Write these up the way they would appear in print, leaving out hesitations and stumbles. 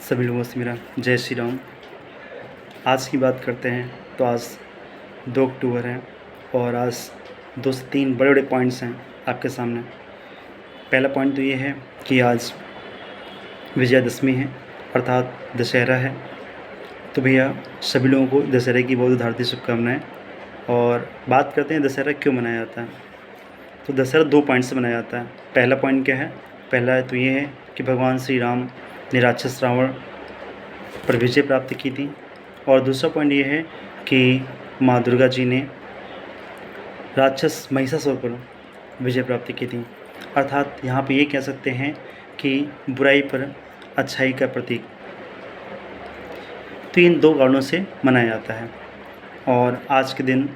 सभी लोगों से मेरा जय श्री राम। आज की बात करते हैं तो आज 2 अक्टूबर है और आज 2 से 3 बड़े बड़े पॉइंट्स हैं आपके सामने। पहला पॉइंट तो ये है कि आज विजयादशमी है अर्थात दशहरा है। तो भैया सभी लोगों को दशहरे की बहुत हार्दिक शुभकामनाएँ। और बात करते हैं दशहरा क्यों मनाया जाता है। तो दशहरा 2 पॉइंट से मनाया जाता है। पहला पॉइंट क्या है? पहला तो ये है कि भगवान श्री राम ने राक्षस रावण पर विजय प्राप्त की थी। और दूसरा पॉइंट ये है कि माँ दुर्गा जी ने राक्षस महिषासुर पर विजय प्राप्त की थी। अर्थात यहाँ पे ये कह सकते हैं कि बुराई पर अच्छाई का प्रतीक। तो इन 2 कारणों से मनाया जाता है। और आज के दिन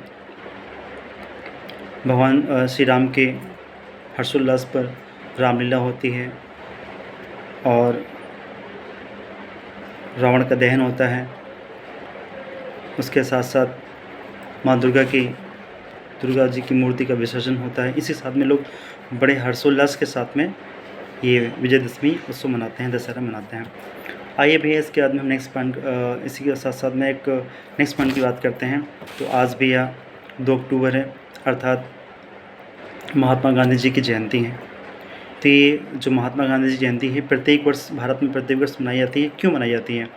भगवान श्री राम के हर्षोल्लास पर रामलीला होती है और रावण का दहन होता है। उसके साथ साथ माँ दुर्गा जी की मूर्ति का विसर्जन होता है। इसी साथ में लोग बड़े हर्षोल्लास के साथ में ये विजयदशमी उत्सव मनाते हैं, दशहरा मनाते हैं। आइए भैया इसके बाद में हम नेक्स्ट पॉइंट इसी के साथ साथ में एक नेक्स्ट पॉइंट की बात करते हैं। तो आज भैया 2 अक्टूबर है अर्थात महात्मा गांधी जी की जयंती है। तो ये जो महात्मा गांधी जी जयंती है प्रत्येक वर्ष भारत में प्रत्येक वर्ष मनाई जाती है। क्यों मनाई जाती है?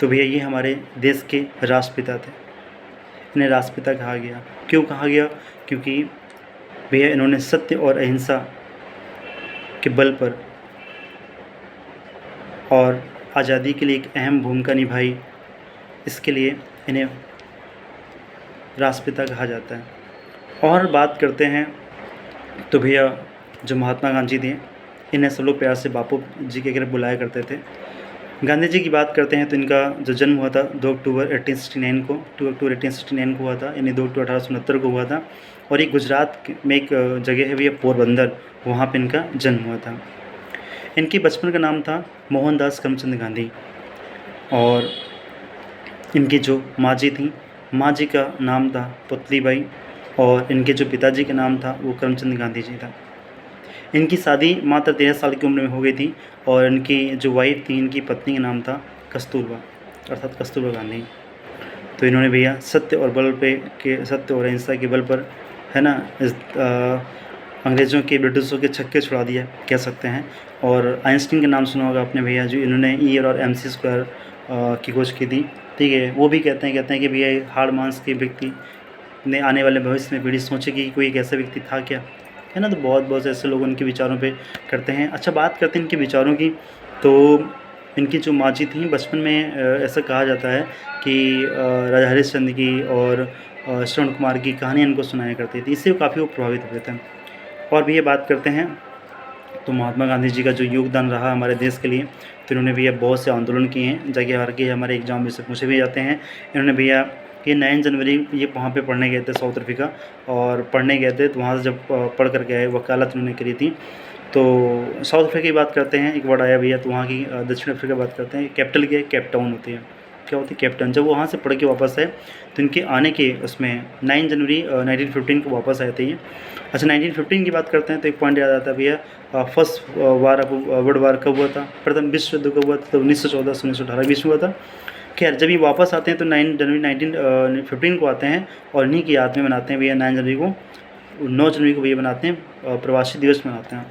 तो भैया ये हमारे देश के राष्ट्रपिता थे। इन्हें राष्ट्रपिता कहा गया। क्यों कहा गया? क्योंकि भैया इन्होंने सत्य और अहिंसा के बल पर और आज़ादी के लिए एक अहम भूमिका निभाई। इसके लिए इन्हें राष्ट्रपिता कहा जाता है। और बात करते हैं तो भैया जो महात्मा गांधी थे इन्हें सब लोग प्यार से बापू जी के घर बुलाया करते थे। गांधी जी की बात करते हैं तो इनका जो जन्म हुआ था 2 अक्टूबर 1869 को 2 अक्टूबर 1869 को हुआ था, यानी 2 अक्टूबर 1869 को हुआ था। और ये गुजरात में एक जगह है भैया पोरबंदर, वहाँ पे इनका जन्म हुआ था। इनके बचपन का नाम था मोहनदास करमचंद गांधी। और इनकी जो माँ जी थी, माँ जी का नाम था पुतलीबाई और इनके जो पिताजी का नाम था वो करमचंद गांधी जी था। इनकी शादी मात्र 13 साल की उम्र में हो गई थी और इनकी जो वाइफ थी, इनकी पत्नी का नाम था कस्तूरबा अर्थात कस्तूरबा गांधी। तो इन्होंने भैया सत्य और अहिंसा के बल पर है ना अंग्रेज़ों के ब्रिटिशों के छक्के छुड़ा दिया कह सकते हैं। और आइंस्टीन का नाम सुना होगा आपने भैया, जो इन्होंने ई और एम सी स्क्वायर की खोज की थी। ठीक है, वो भी कहते हैं कि भैया हाड़ मांस के व्यक्ति ने आने वाले भविष्य में पीढ़ी सोचेगी कि कोई एक ऐसा व्यक्ति था क्या, है ना। तो बहुत ऐसे लोग उनके विचारों पे करते हैं। अच्छा, बात करते हैं इनके विचारों की। तो इनकी जो माँ जी थी बचपन में ऐसा कहा जाता है कि राजा हरिश्चंद्र की और श्रवण कुमार की कहानी इनको सुनाया करती थी। इससे काफ़ी वो प्रभावित हुए थे। और भी ये बात करते हैं तो महात्मा गांधी जी का जो योगदान रहा हमारे देश के लिए, तो इन्होंने भैया बहुत से आंदोलन किए हैं। जगह हर के हमारे एग्जाम में से पूछे भी जाते हैं। इन्होंने भैया ये 9 जनवरी ये वहाँ पे पढ़ने गए थे साउथ अफ्रीका, और पढ़ने गए थे तो वहाँ से जब पढ़ कर गए वकालत उन्होंने करी थी। तो साउथ अफ्रीका की बात करते हैं, एक वर्ड आया भैया, तो वहाँ की दक्षिण अफ्रीका बात करते हैं। कैपिटल की केप टाउन होती है। क्या होती है? Cape Town. जब वहाँ से पढ़ के वापस आए तो इनके आने के उसमें 9 जनवरी 1915 को वापस आए थे ये। अच्छा, 1915 की बात करते हैं तो एक पॉइंट याद आता है भैया, फर्स्ट वर्ल्ड वार कब हुआ था? प्रथम विश्व युद्ध कब हुआ था? तो 1914 से 1918 बीच में हुआ था। खैर, जब ये वापस आते हैं तो 9 जनवरी 1915 को आते हैं और इन्हीं की याद में मनाते हैं भैया 9 जनवरी को। 9 जनवरी को भैया बनाते हैं प्रवासी दिवस मनाते हैं।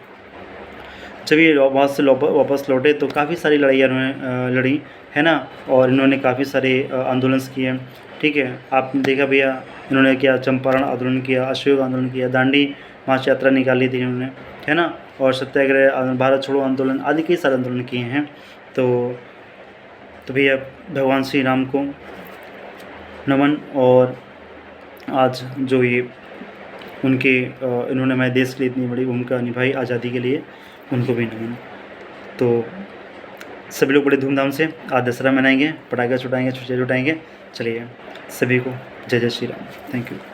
जब ये वहाँ से वापस लौटे तो काफ़ी सारी लड़ाइयाँ उन्होंने लड़ी, है ना। और इन्होंने काफ़ी सारे आंदोलन किए। ठीक है, आपने देखा भैया इन्होंने क्या चंपारण आंदोलन किया, अशोक आंदोलन किया, दांडी मार्च यात्रा निकाली थी इन्होंने, है ना। और सत्याग्रह, भारत छोड़ो आंदोलन आदि कई सारे आंदोलन किए हैं। तो भैया भगवान श्री राम को नमन। और आज जो ये उनके इन्होंने हमारे देश के लिए इतनी बड़ी भूमिका निभाई आज़ादी के लिए, उनको भी नमन। तो सभी लोग बड़े धूमधाम से आज दशहरा मनाएंगे, पटाखे छुटाएंगे, छुट्टियाँ छुटाएंगे। चलिए, सभी को जय जय श्री राम। Thank you.